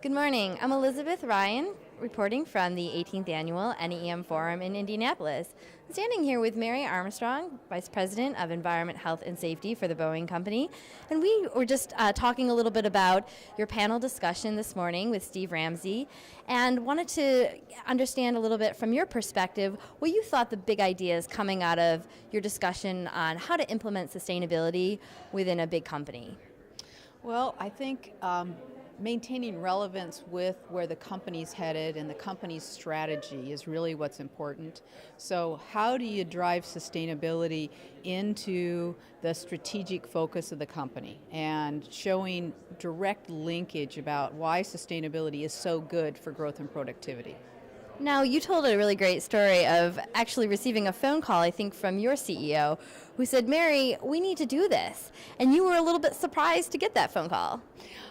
Good morning. I'm Elizabeth Ryan, reporting from the 18th Annual NEM Forum in Indianapolis. I'm standing here with Mary Armstrong, Vice President of Environment, Health, and Safety for the Boeing Company. And we were just talking a little bit about your panel discussion this morning with Steve Ramsey, and wanted to understand a little bit from your perspective what you thought the big ideas coming out of your discussion on how to implement sustainability within a big company. Well, I think maintaining relevance with where the company's headed and the company's strategy is really what's important. So how do you drive sustainability into the strategic focus of the company and showing direct linkage about why sustainability is so good for growth and productivity? Now, you told a really great story of actually receiving a phone call, I think, from your CEO, who said, Mary, we need to do this. And you were a little bit surprised to get that phone call.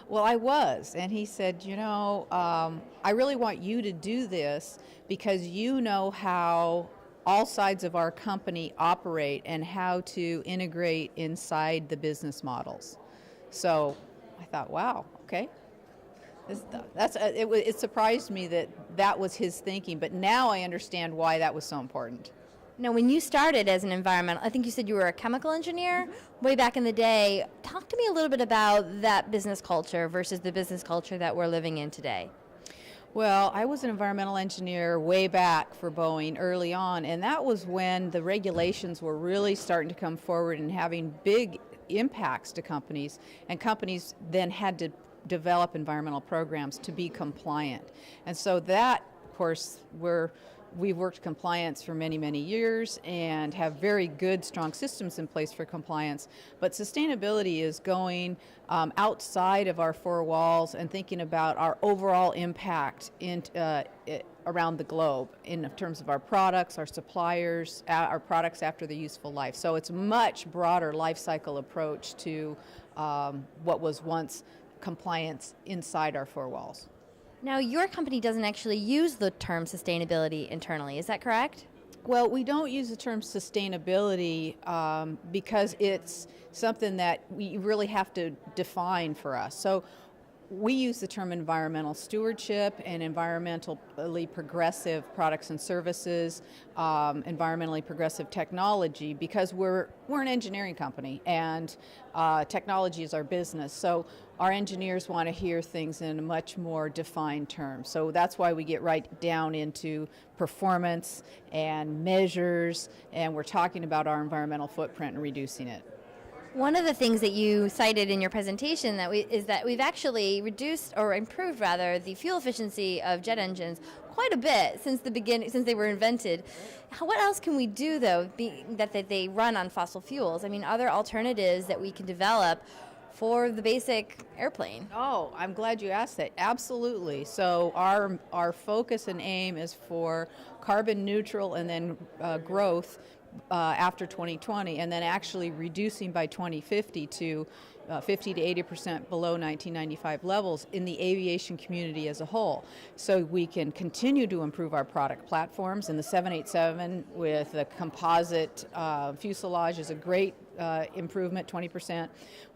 Well, I was, and he said, I really want you to do this because you know how all sides of our company operate and how to integrate inside the business models. So I thought, wow, okay. It surprised me that was his thinking, but now I understand why that was so important. Now, when you started as an environmental, I think you said you were a chemical engineer way back in the day. Talk to me a little bit about that business culture versus the business culture that we're living in today. Well, I was an environmental engineer way back for Boeing early on, and that was when the regulations were really starting to come forward and having big impacts to companies, and companies then had to develop environmental programs to be compliant. And so that, of course, we've worked compliance for many, many years and have very good, strong systems in place for compliance. But sustainability is going outside of our four walls and thinking about our overall impact around the globe in terms of our products, our suppliers, our products after the useful life. So it's a much broader life cycle approach to what was once compliance inside our four walls. Now, your company doesn't actually use the term sustainability internally, is that correct? Well, we don't use the term sustainability because it's something that we really have to define for us. So we use the term environmental stewardship and environmentally progressive products and services, environmentally progressive technology, because we're an engineering company and technology is our business. So our engineers want to hear things in a much more defined term. So that's why we get right down into performance and measures, and we're talking about our environmental footprint and reducing it. One of the things that you cited in your presentation is that we've actually reduced, or improved rather, the fuel efficiency of jet engines quite a bit since the beginning, since they were invented. What else can we do, though, being that they run on fossil fuels? I mean, are there alternatives that we can develop for the basic airplane? Oh, I'm glad you asked that. Absolutely. So our focus and aim is for carbon neutral and then growth after 2020, and then actually reducing by 2050 to 50 to 80% below 1995 levels in the aviation community as a whole. So we can continue to improve our product platforms, and the 787 with the composite fuselage is a great improvement, 20%.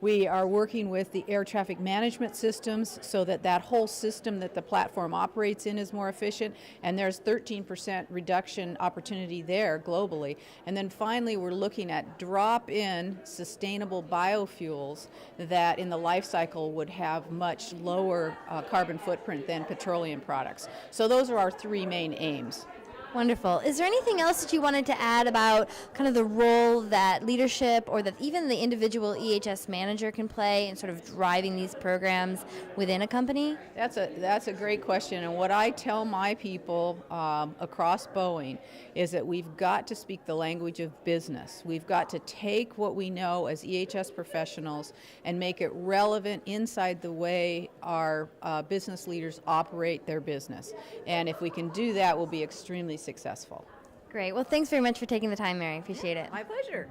We are working with the air traffic management systems so that whole system that the platform operates in is more efficient, and there's 13% reduction opportunity there globally. And then finally, we're looking at drop-in sustainable biofuels that in the life cycle would have much lower carbon footprint than petroleum products. So those are our three main aims. Wonderful. Is there anything else that you wanted to add about kind of the role that leadership or that even the individual EHS manager can play in sort of driving these programs within a company? That's a great question, and what I tell my people across Boeing is that we've got to speak the language of business. We've got to take what we know as EHS professionals and make it relevant inside the way our business leaders operate their business. And if we can do that, we'll be extremely successful. Great. Well, thanks very much for taking the time, Mary. Appreciate it. My pleasure.